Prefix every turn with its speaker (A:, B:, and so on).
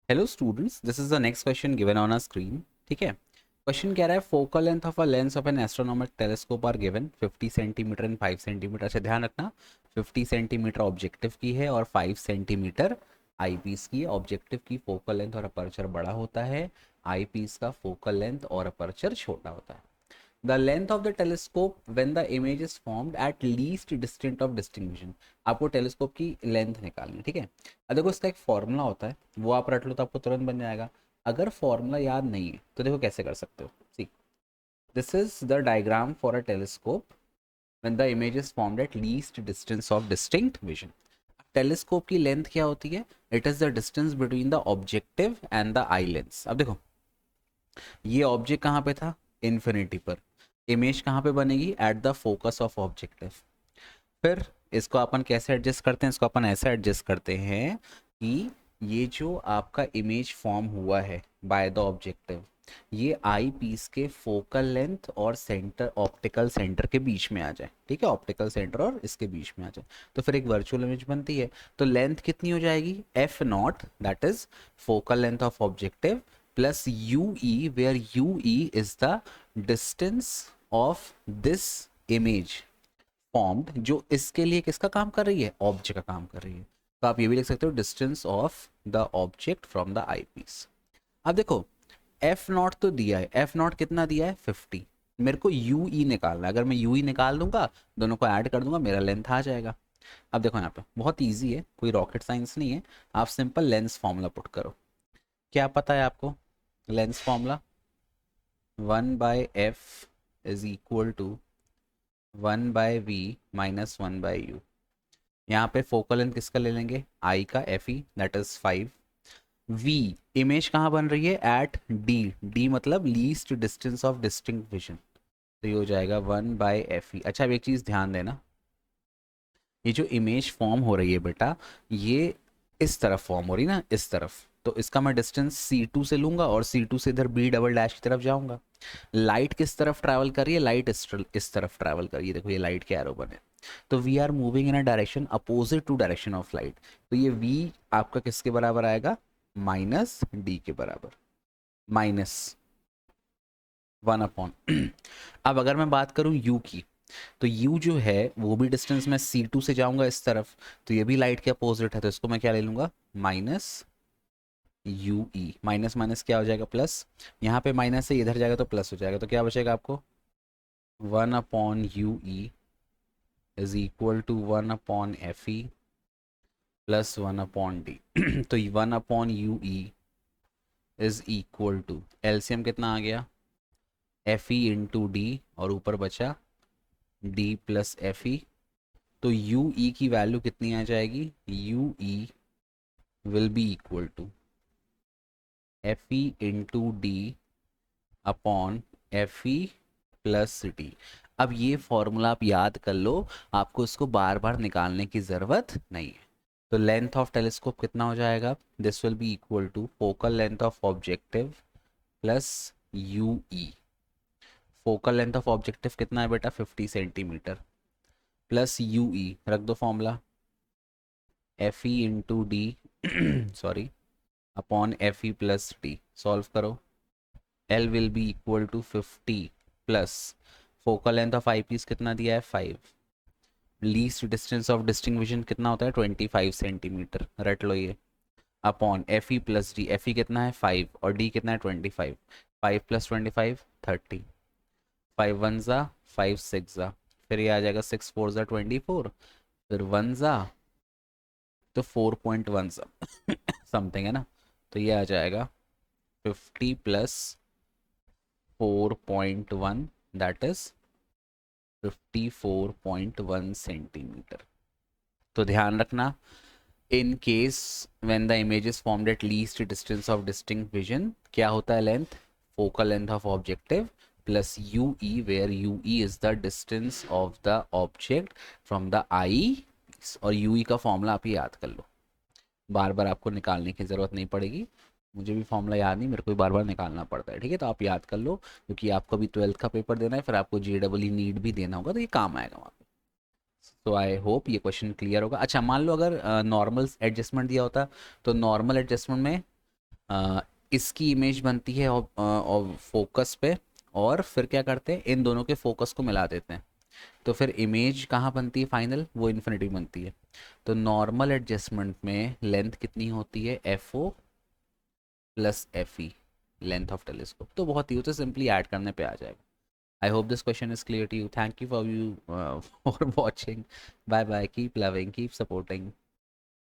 A: Hello students, this is the next question given on a screen. ठीक है, question कह रहा है focal length of a lens of an astronomic telescope are given 50 centimetre and 5 centimetre. अच्छा ध्यान रखना, 50 centimetre objective की है और 5 सेंटीमीटर आई पीस की है। ऑब्जेक्टिव की फोकल लेंथ और अपर्चर बड़ा होता है, आई पीस का फोकल लेंथ और अपर्चर छोटा होता है। The length of the telescope when the image is formed at least distant of distinct vision. आपको टेलीस्कोप की लेंथ निकालनी है। ठीक है, अब देखो इसका एक फॉर्मूला होता है, वो आप रट लो तो आपको तुरंत बन जाएगा। अगर फॉर्मूला याद नहीं है तो देखो कैसे कर सकते हो। See, this is the diagram for a telescope when the image is formed at least distance of distinct vision. Telescope की लेंथ क्या होती है? It is the distance between the objective and the eye lens. अब देखो, ये object कहाँ पे था? इन्फिनिटी पर। इमेज कहाँ पे बनेगी? At the focus of objective. फिर इसको अपन कैसे एडजस्ट करते हैं? इसको अपन ऐसे एडजस्ट करते हैं कि ये जो आपका इमेज फॉर्म हुआ है बाय द ऑब्जेक्टिव, ये आई पीस के फोकल लेंथ और सेंटर, ऑप्टिकल सेंटर के बीच में आ जाए। ठीक है, ऑप्टिकल सेंटर और इसके बीच में आ जाए तो फिर एक वर्चुअल इमेज बनती है। तो लेंथ कितनी हो जाएगी? F naught, that is focal length of objective, plus you E, where you E is the distance of this image formed, जो इसके लिए किसका काम कर रही है? ऑब्जेक्ट का काम कर रही है। तो आप ये भी लिख सकते हो distance of the object from the eyepiece. अब देखो, एफ नॉट तो दिया है, एफ नॉट कितना दिया है? 50। मेरे को यू ई निकालना है। अगर मैं यू ई निकाल दूंगा, दोनों को ऐड कर दूंगा, मेरा लेंथ आ जाएगा। अब देखो यहाँ पे बहुत ईजी है, कोई रॉकेट साइंस नहीं है। आप सिंपल लेंस फॉर्मूला पुट करो। क्या पता है आपको? Lens formula 1/f is equal to 1/v minus 1/u। यहाँ पे फोकल लेंथ किसका ले लेंगे? आई का, F E, that is 5। V, image कहाँ बन रही है? At D. डी मतलब least distance of distinct vision, तो ये हो जाएगा 1/एफ ई। अच्छा, अब एक चीज़ ध्यान देना, ये जो इमेज फॉर्म हो रही है बेटा, ये इस तरफ फॉर्म हो रही है ना, इस तरफ। तो इसका मैं डिस्टेंस C2 से लूंगा और C2 से इधर B डबल डैश की तरफ जाऊंगा। लाइट किस तरफ ट्रैवल कर रही है? लाइट इस तरफ ट्रैवल कर रही है। देखो ये लाइट के एरो बने, तो we are moving in a direction opposite to direction of light. तो ये V आपका किसके बराबर आएगा? माइनस D के बराबर, माइनस 1/। अब अगर मैं बात करूं U की, तो U जो है वो भी डिस्टेंस, मैं C2 से जाऊंगा इस तरफ, तो ये भी लाइट के अपोजिट है, तो इसको मैं क्या ले लूंगा? Minus you E. Minus minus क्या हो जाएगा? प्लस। यहाँ पे माइनस से इधर जाएगा तो प्लस हो जाएगा, तो क्या बचेगा आपको? 1/u E is equal to 1/f E plus 1/d। तो 1/u E is equal to, LCM कितना आ गया? एफ ई इंटू डी, और ऊपर बचा डी प्लस एफ ई। तो यू ई की वैल्यू कितनी आ जाएगी? U E will be equal to F E into D upon F E plus D. अब ये फॉर्मूला आप याद कर लो, आपको इसको बार बार निकालने की ज़रूरत नहीं है। तो लेंथ ऑफ टेलीस्कोप कितना हो जाएगा? This will be equal to focal length of objective plus you E. Focal length of objective कितना है बेटा? 50 सेंटीमीटर, प्लस यू ई, रख दो formula, F E into D sorry, upon F E plus D. Solve करो, L will be equal to 50 plus focal length of eyepiece कितना दिया है? 5। Least distance of distinct vision कितना होता है? 25 centimetre, रट लो ये, upon F E plus D. F E कितना है? 5, और डी कितना है? 25। 5 प्लस 25 30। 5 वन ज़ा, 5 सिक्स ज़ा, फिर ये आ जाएगा 6 4 ज़ा 24, फिर 1 ज़ा, तो 4.1 ज़ा समथिंग है ना। तो ये आ जाएगा 50 प्लस 4.1, दैट इज 54.1 सेंटीमीटर। तो ध्यान रखना, in case when the image is formed at least distance of distinct vision, क्या होता है? Length, focal length of objective plus you E, where you E is the distance of the object from the eye. और u ई का formula आप ही याद कर लो, बार बार आपको निकालने की ज़रूरत नहीं पड़ेगी। मुझे भी फॉर्मूला याद नहीं, मेरे को भी बार बार निकालना पड़ता है। ठीक है, तो आप याद कर लो, क्योंकि आपको भी 12th का पेपर देना है, फिर आपको JEE नीट भी देना होगा, तो ये काम आएगा वहाँ पे। तो आई होप ये क्वेश्चन क्लियर होगा। अच्छा, मान लो अगर नॉर्मल एडजस्टमेंट दिया होता, तो नॉर्मल एडजस्टमेंट में इसकी इमेज बनती है और फोकस पे, और फिर क्या करते हैं, इन दोनों के फोकस को मिला देते हैं, तो फिर इमेज कहाँ बनती है फाइनल, वो इन्फिनिटी बनती है। तो नॉर्मल एडजस्टमेंट में लेंथ कितनी होती है, F O plus F E, length of telescope. तो बहुत ही, तो सिंपली ऐड करने पे आ जाएगा। I hope this question is clear to you. Thank you for you for watching. Bye bye, keep loving, keep supporting.